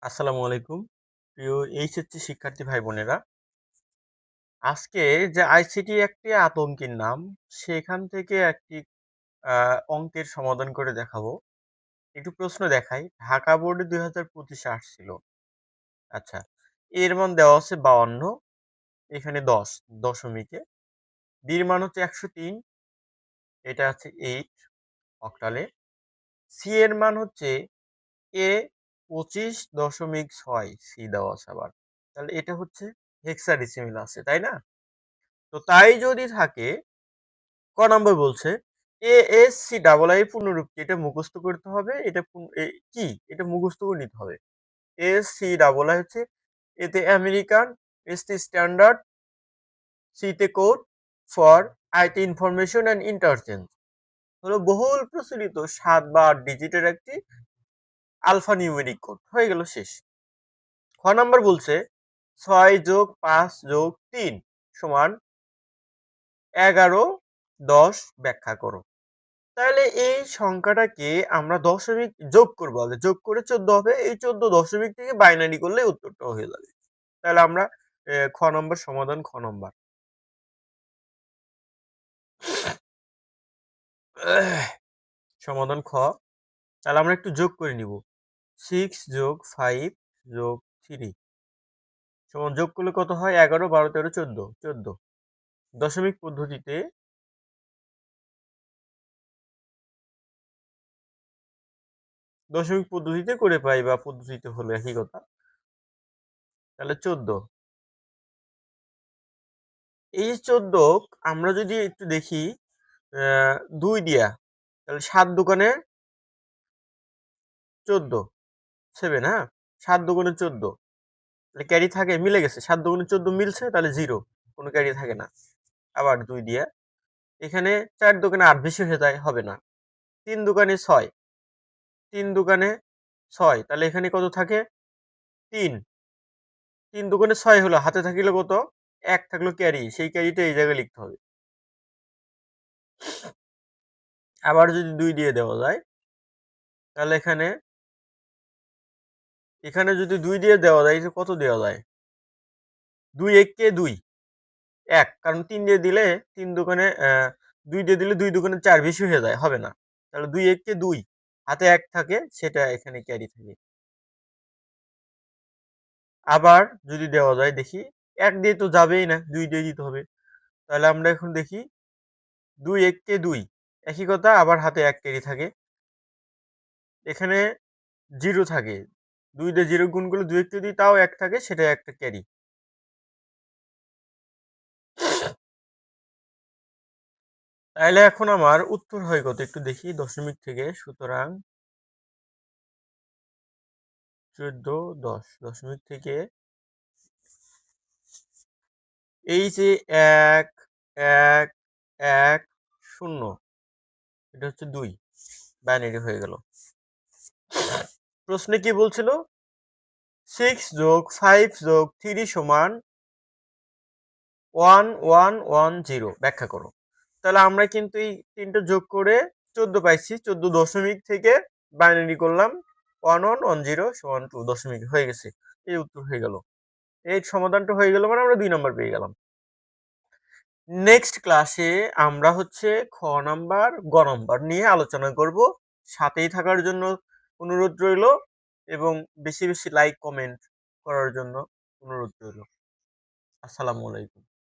আসসালামু আলাইকুম প্রিয় এইচএসসি শিক্ষার্থী ভাই বোনেরা। আজকে যে আইসিটি একটি আতঙ্কের নাম, সেখান থেকে একটি অঙ্কের সমাধান করে দেখাবো। একটু প্রশ্ন দেখাই। ঢাকা বোর্ডে 2025 আসছিল। আচ্ছা, এর মান দেওয়া আছে 52, এখানে 10 দশমিকে। বির মান হচ্ছে 103, এটা আছে 8 অক্টালে। সি এর মান হচ্ছে এ 25.6, সি দেওয়া আছে আবার। তাহলে এটা হচ্ছে হেক্সাডেসিমেল আছে, তাই না? তো তাই যদি থাকে, ক নম্বর বলছে এএসসি ডাবল আই পূর্ণরূপ কি? এটা মুখস্থ করতে হবে। এটা কি? এটা মুখস্থ করে নিতে হবে। এএসসি ডাবল আই হচ্ছে এতে আমেরিকান, এস তে স্ট্যান্ডার্ড, সি তে code for IT information and interchange. হলো বহুল প্রচলিত 7 বা 8 ডিজিটের একটি আলফা নিউমেরিক কোড। হয়ে গেল, শেষ। খ নাম্বার বলছে 6 যোগ 5 যোগ 3 সমান 11, 10 ব্যাখ্যা করো। তাহলে এই সংখ্যাটাকে আমরা দশমিক যোগ করবো, আগে যোগ করে 14 হবে। এই 14 দশমিক থেকে বাইনারি করলে উত্তরটা হয়ে যাবে। তাহলে আমরা খ নম্বর সমাধান, খ নম্বর। সমাধান খ। তাহলে আমরা একটু যোগ করে নিব। 6 যোগ 5 যোগ 3 সমান, যোগ করলে কত হয়? 11, 12, 13, 14, 14 দশমিক পদ্ধতিতে করে পাই, বা পদ্ধতিতে হলো একই কথা। তাহলে 14, এই 14 আমরা যদি একটু দেখি 2 দিয়া, তাহলে 7 দোকানে 14, 7, হ্যাঁ, 7 দুগুণে 14, তাহলে ক্যারি থাকে, মিলে গেছে। 7 দুগুণে 14 মিলছে, তাহলে 0, কোনো ক্যারি থাকে না। আবার 2 দিয়া, এখানে 4 দোকানে 8 বেশি হয়ে যায়, হবে না। 3 দোকানে 6, 3 দোকানে 6, তাহলে এখানে কত থাকে? 3, 3 দোকানে 6 হলো, হাতে থাকিলে কত? 1 থাকলো ক্যারি, সেই ক্যারিটা এই জায়গায় লিখতে হবে। আবার যদি 2 দিয়ে দেওয়া যায়, তাহলে এখানে যদি 2 দিয়ে দেওয়া যায়, কত দেওয়া যায়? 2 1 2, 1, কারণ 3 দিয়ে দিলে 3 দোকানে 2 দিয়ে দিলে 2 দোকানে 4 বেশি হয়ে যায়, হবে না। তাহলে 2 1 2, হাতে 1 থাকে, সেটা এখানে ক্যারি থাকে। আবার যদি দেওয়া যায়, দেখি 1 দিয়ে তো যাবেই না, 2 দিয়ে দিতে হবে। তাহলে আমরা এখন দেখি 2 1 2, একই কথা, আবার হাতে 1 ক্যারি থাকে, এখানে 0 থাকে। 2 দিয়ে 0 গুণ করলে 2 1 2, তাও 1 থাকে, সেটা একটা ক্যারি। তাহলে এখন আমার উত্তর হয় কত? একটু দেখি দশমিক থেকে। সুতরাং 14, 10 দশমিক থেকে এই যে 1 1 1 0, এটা হচ্ছে 2, বাইনারি হয়ে গেল। প্রশ্নে কি বলছিল? 6 যোগ 5 যোগ 3 সমান 1110 ব্যাখ্যা করো। তাহলে আমরা কিন্তু এই তিনটা যোগ করে 14 পাইছি। 14 দশমিক থেকে বাইনারি করলাম, 1110 সমান 2 দশমিক হয়ে গেছে। এই উত্তর হয়ে গেল। এই সমাধানটা হয়ে গেল, মানে আমরা 2 নম্বর পেয়ে গেলাম। নেক্সট ক্লাসে আমরা হচ্ছে খ নাম্বার, গ নাম্বার নিয়ে আলোচনা করব। সাথেই থাকার জন্য অনুরোধ রইল, এবং বেশি বেশি লাইক কমেন্ট করার জন্য অনুরোধ রইল। আসসালামু আলাইকুম।